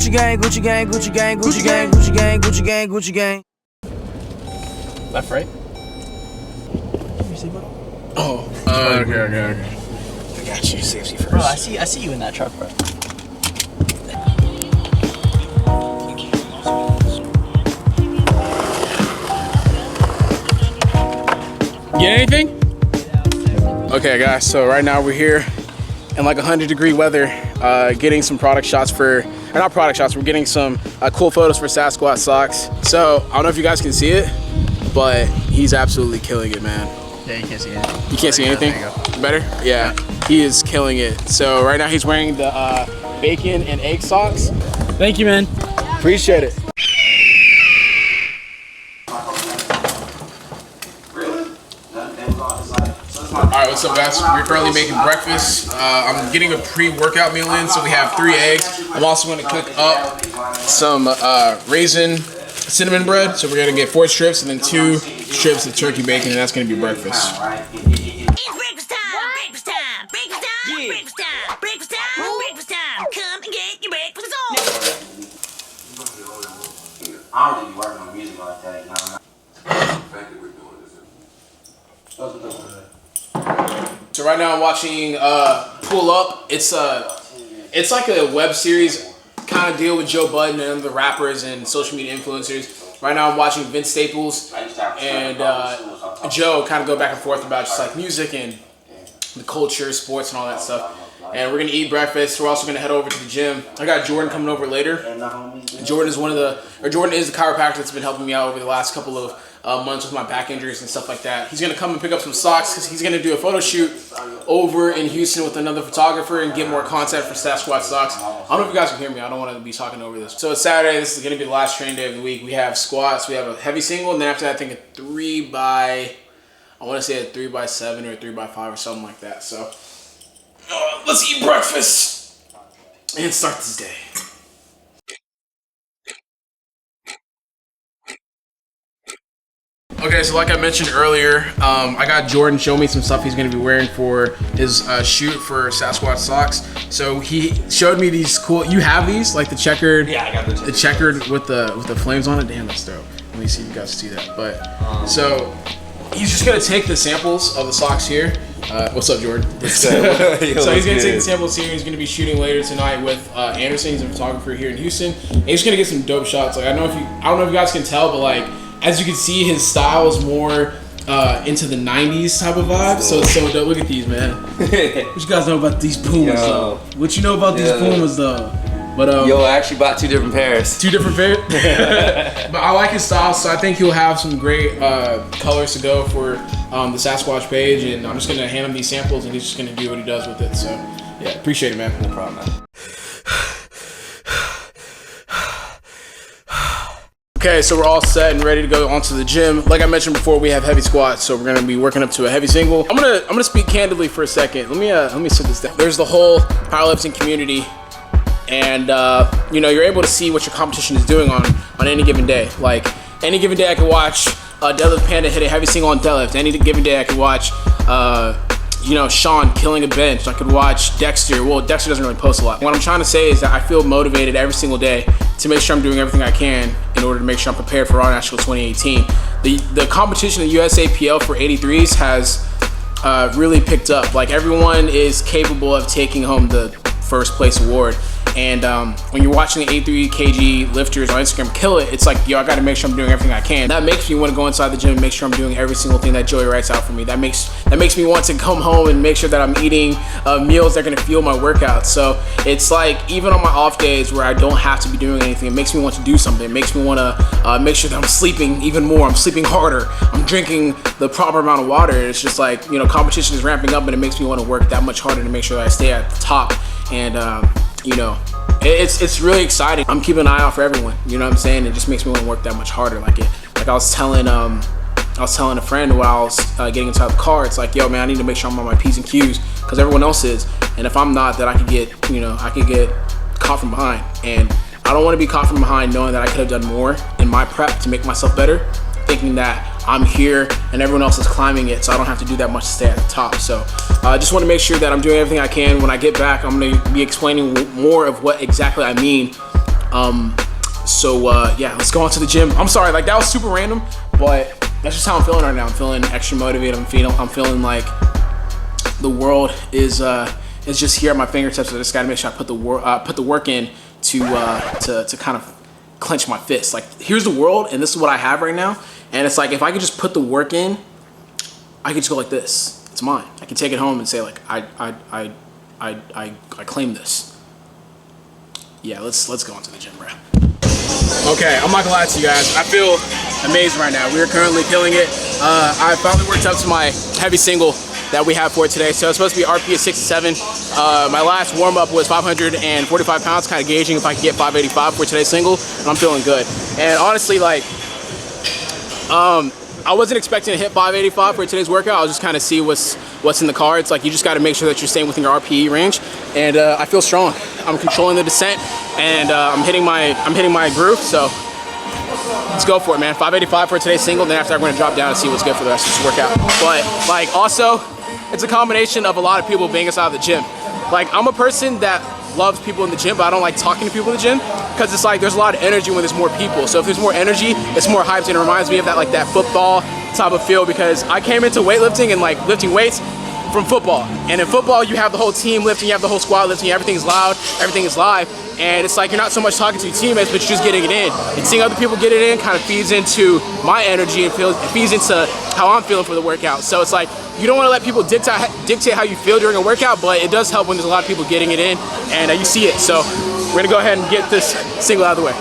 Gucci gang, Gucci gang, Gucci gang, Gucci gang, Gucci gang, Gucci gang, Gucci gang. Left, right? Oh, okay. I got you. Safety first. Bro, I see you in that truck, bro. Get anything? Okay, guys. So right now we're here in like 100-degree weather, getting some product shots for, or not product shots. We're getting some cool photos for SASQUATCH socks. So I don't know if you guys can see it, but he's absolutely killing it, man. Yeah, you can't see anything. You can't see anything? Better? Yeah, he is killing it. So right now he's wearing the bacon and egg socks. Thank you, man. Appreciate it. Alright, what's up, guys? We're currently making breakfast. I'm getting a pre-workout meal in, so we have 3 eggs. I'm also going to cook up some raisin cinnamon bread. So we're going to get 4 strips and then 2 strips of turkey bacon, and that's going to be breakfast. It's breakfast time, breakfast time, breakfast time, breakfast time, breakfast time, breakfast time. Come and get your breakfast on. I don't really work on music like that, you know. So right now I'm watching Pull Up. It's like a web series kind of deal with Joe Budden and the rappers and social media influencers. Right now I'm watching Vince Staples and Joe kind of go back and forth about just like music and the culture, sports, and all that stuff. And we're gonna eat breakfast. We're also gonna head over to the gym. I got Jordan coming over later. Jordan is Jordan is the chiropractor that's been helping me out over the last couple of months with my back injuries and stuff like that. He's gonna come and pick up some socks because he's gonna do a photo shoot over in Houston with another photographer and get more content for SASQUATCH socks. I don't know if you guys can hear me. I don't want to be talking over this. So it's Saturday. This is gonna be the last training day of the week. We have squats. We have a heavy single, and then after that, I think a 3 by, I want to say a 3 by 7 or a 3 by 5 or something like that. So let's eat breakfast and start this day. Okay, so like I mentioned earlier, I got Jordan show me some stuff he's going to be wearing for his shoot for SASQUATCH socks. So he showed me these cool. You have these, like the checkered. Yeah, I got the checkered with the flames on it. Damn, that's dope. Let me see if you guys see that. But so he's just gonna take the samples of the socks here. What's up, Jordan? So he's gonna take the samples here. He's gonna be shooting later tonight with Anderson. He's a photographer here in Houston. And he's gonna get some dope shots. Like I don't know if you guys can tell, but like as you can see, his style is more into the 90s type of vibe. So it's so dope. Look at these, man. What you guys know about these Pumas though? What you know about these Pumas though? But yo, I actually bought 2 different pairs. 2 different pairs? But I like his style, so I think he'll have some great colors to go for the SASQUATCH page, and I'm just gonna hand him these samples and he's just gonna do what he does with it. So yeah, appreciate it, man. No problem, man. Okay, so we're all set and ready to go onto the gym. Like I mentioned before, we have heavy squats, so we're gonna be working up to a heavy single. I'm gonna speak candidly for a second. Let me sit this down. There's the whole powerlifting community, and you know, you're able to see what your competition is doing on any given day. Like any given day I could watch Deadlift Panda hit a heavy single on deadlift. Any given day I could watch you know, Sean killing a bench. I could watch Dexter. Well, Dexter doesn't really post a lot. What I'm trying to say is that I feel motivated every single day to make sure I'm doing everything I can in order to make sure I'm prepared for Raw National 2018. The competition at USAPL for 83s has really picked up. Like everyone is capable of taking home the first place award. And when you're watching the 83 kg lifters on Instagram kill it, it's like, yo, I gotta make sure I'm doing everything I can. That makes me want to go inside the gym and make sure I'm doing every single thing that Joey writes out for me. That makes me want to come home and make sure that I'm eating meals that are gonna fuel my workouts. So it's like, even on my off days where I don't have to be doing anything, it makes me want to do something. It makes me want to make sure that I'm sleeping even more. I'm sleeping harder. I'm drinking the proper amount of water. It's just like, you know, competition is ramping up and it makes me want to work that much harder to make sure that I stay at the top. And you know, it's really exciting. I'm keeping an eye out for everyone. You know what I'm saying? It just makes me want to work that much harder. Like I was telling a friend while I was getting inside the car, it's like, yo, man, I need to make sure I'm on my P's and Q's because everyone else is. And if I'm not, then I could get caught from behind. And I don't want to be caught from behind knowing that I could have done more in my prep to make myself better, thinking that I'm here and everyone else is climbing it, so I don't have to do that much to stay at the top. So I just want to make sure that I'm doing everything I can. When I get back, I'm going to be explaining more of what exactly I mean Yeah, let's go on to the gym. I'm sorry, like that was super random, but that's just how I'm feeling right now. I'm feeling extra motivated. I'm feeling like the world is just here at my fingertips. I just gotta make sure I put the work in to kind of clench my fist. Like, here's the world, and this is what I have right now. And it's like, if I could just put the work in, I could just go like this. It's mine. I can take it home and say like, I claim this. Yeah, let's go into the gym, bro. Okay, I'm not gonna lie to you guys. I feel amazing right now. We are currently killing it. I finally worked up to my heavy single that we have for today. So it's supposed to be RP at 67. My last warm up was 545 pounds, kind of gauging if I could get 585 for today's single, and I'm feeling good. And honestly, like, I wasn't expecting to hit 585 for today's workout. I was just kind of see what's in the cards. Like, you just got to make sure that you're staying within your RPE range. And I feel strong. I'm controlling the descent, and I'm hitting my groove. So let's go for it, man. 585 for today's single. Then after I'm going to drop down and see what's good for the rest of this workout. But like, also, it's a combination of a lot of people being inside of the gym. Like, I'm a person that loves people in the gym, but I don't like talking to people in the gym because it's like there's a lot of energy when there's more people. So if there's more energy, it's more hyped, and it reminds me of that, like, that football type of feel, because I came into weightlifting and like lifting weights from football. And in football, you have the whole team lifting, you have the whole squad lifting, everything's loud, everything is live. And it's like you're not so much talking to your teammates, but you're just getting it in. And seeing other people get it in kind of feeds into my energy and feeds into how I'm feeling for the workout. So it's like, you don't want to let people dictate how you feel during a workout, but it does help when there's a lot of people getting it in, and you see it. So we're gonna go ahead and get this single out of the way.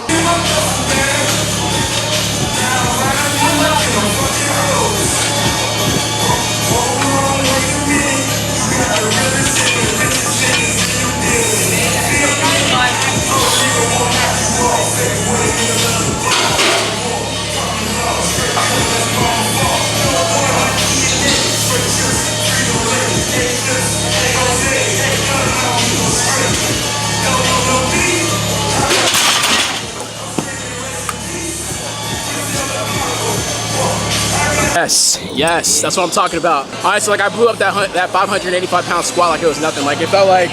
Yes, that's what I'm talking about. Honestly, like, I blew up that 585 pound squat like it was nothing. Like, it felt like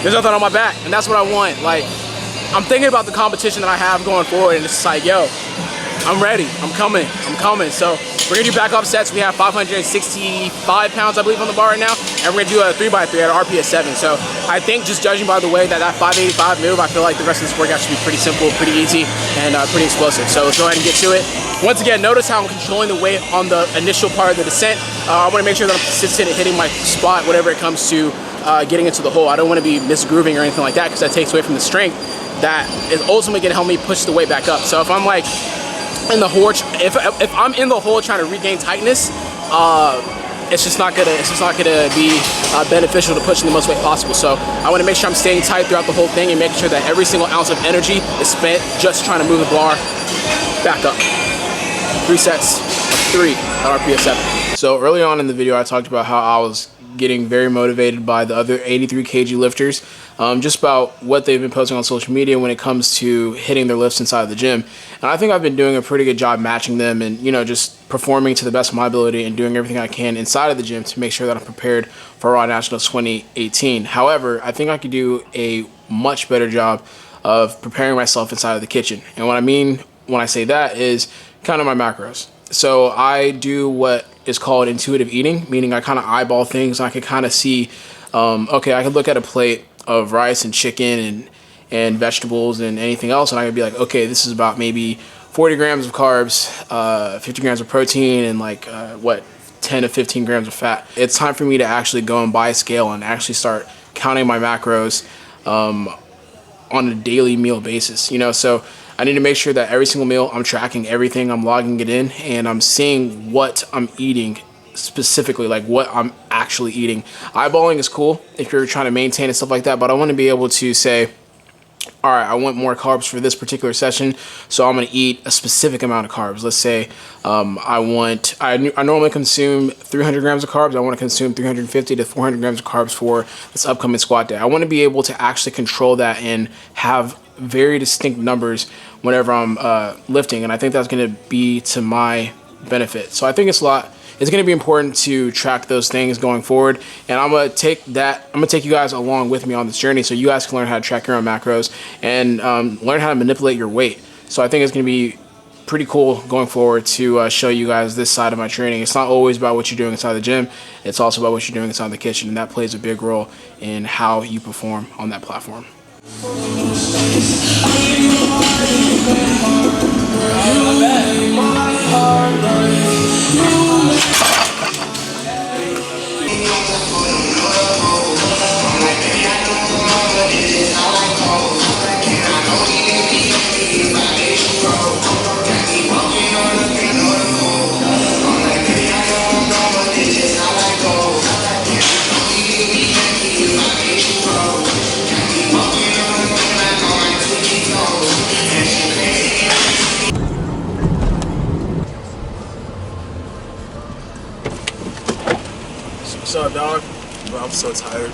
there's nothing on my back, and that's what I want. Like, I'm thinking about the competition that I have going forward, and it's just like, yo, I'm ready, I'm coming. So we're gonna do back off sets. We have 565 pounds, I believe, on the bar right now, and we're gonna do a 3x3 at RP at 7. So I think, just judging by the way that 585 move, I feel like the rest of this workout should be pretty simple, pretty easy, and pretty explosive. So let's go ahead and get to it. Once again, notice how I'm controlling the weight on the initial part of the descent. I want to make sure that I'm consistent at hitting my spot whenever it comes to getting into the hole. I don't want to be misgrooving or anything like that, because that takes away from the strength that is ultimately going to help me push the weight back up. So if I'm like in the hole, if I'm in the hole trying to regain tightness, it's just not gonna be beneficial to pushing the most weight possible. So I want to make sure I'm staying tight throughout the whole thing and making sure that every single ounce of energy is spent just trying to move the bar back up. 3 sets of 3 at RP at 7. So early on in the video, I talked about how I was getting very motivated by the other 83 kg lifters, just about what they've been posting on social media when it comes to hitting their lifts inside of the gym. And I think I've been doing a pretty good job matching them and, you know, just performing to the best of my ability and doing everything I can inside of the gym to make sure that I'm prepared for Raw Nationals 2018. However, I think I could do a much better job of preparing myself inside of the kitchen. And what I mean when I say that is kind of my macros. So I do what is called intuitive eating, meaning I kind of eyeball things. And I can kind of see, okay, I could look at a plate of rice and chicken and vegetables and anything else, and I could be like, okay, this is about maybe 40 grams of carbs, 50 grams of protein, and like 10 to 15 grams of fat. It's time for me to actually go and buy a scale and actually start counting my macros on a daily meal basis, you know. So I need to make sure that every single meal I'm tracking everything, I'm logging it in, and I'm seeing what I'm eating specifically, like what I'm actually eating. Eyeballing is cool if you're trying to maintain and stuff like that, but I want to be able to say, all right, I want more carbs for this particular session, so I'm going to eat a specific amount of carbs. Let's say I normally consume 300 grams of carbs. I want to consume 350 to 400 grams of carbs for this upcoming squat day. I want to be able to actually control that and have very distinct numbers whenever I'm lifting, and I think that's going to be to my benefit. So I think it's it's going to be important to track those things going forward. And I'm going to take you guys along with me on this journey so you guys can learn how to track your own macros and learn how to manipulate your weight. So I think it's going to be pretty cool going forward to show you guys this side of my training. It's not always about what you're doing inside the gym. It's also about what you're doing inside the kitchen, and that plays a big role in how you perform on that platform. What's up, dog? Bro, I'm so tired.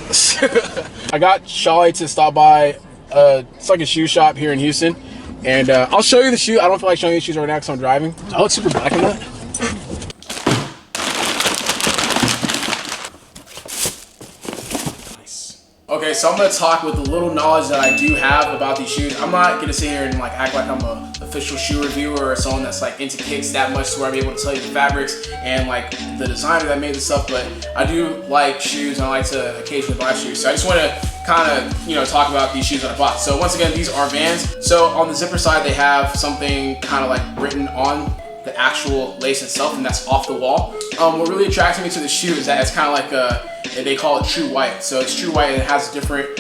I got Sholly to stop by. It's like a shoe shop here in Houston, and I'll show you the shoe. I don't feel like showing you the shoes right now because I'm driving. I look super black in that. Okay, so I'm gonna talk with the little knowledge that I do have about these shoes. I'm not gonna sit here and like act like I'm a official shoe reviewer or someone that's like into kicks that much to where I'm able to tell you the fabrics and like the designer that made this stuff, but I do like shoes and I like to occasionally buy shoes. So I just wanna kind of, you know, talk about these shoes that I bought. So once again, these are Vans. So on the zipper side, they have something kind of like written on the actual lace itself, and that's off the wall. What really attracted me to the shoe is that it's kind of like they call it true white. So it's true white and it has different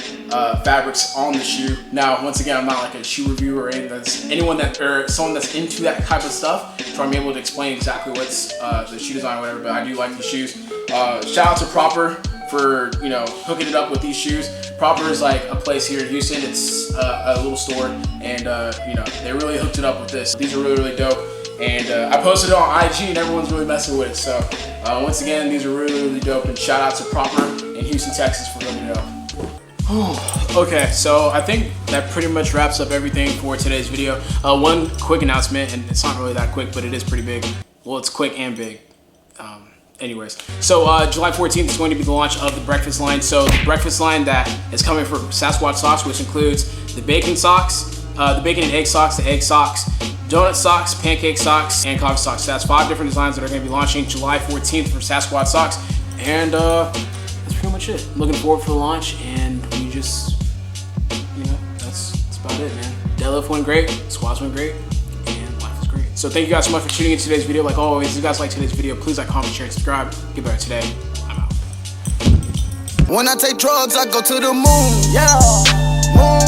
fabrics on the shoe. Now, once again, I'm not like a shoe reviewer or anyone or someone that's into that type of stuff, so I'm able to explain exactly what's the shoe design or whatever, but I do like these shoes. Shout out to Proper for, you know, hooking it up with these shoes. Proper is like a place here in Houston. It's a little store, and you know, they really hooked it up with this. These are really, really dope. And I posted it on IG and everyone's really messing with it. So once again, these are really, really dope. And shout out to Proper in Houston, Texas for hooking it up. Okay, so I think that pretty much wraps up everything for today's video. One quick announcement, and it's not really that quick, but it is pretty big. Well, it's quick and big. Anyways, so July 14th is going to be the launch of the breakfast line. So the breakfast line that is coming for SASQUATCH socks, which includes the bacon socks, the bacon and egg socks, the egg socks, donut socks, pancake socks, and coffee socks. So that's 5 different designs that are going to be launching July 14th for SASQUATCH socks. And that's pretty much it. I'm looking forward for the launch, and we just, you know, that's about it, man. Deadlift went great, squats went great, and life is great. So thank you guys so much for tuning into today's video. Like always, if you guys like today's video, please like, comment, share, and subscribe. Get better today. I'm out. When I take drugs, I go to the moon. Yeah, moon.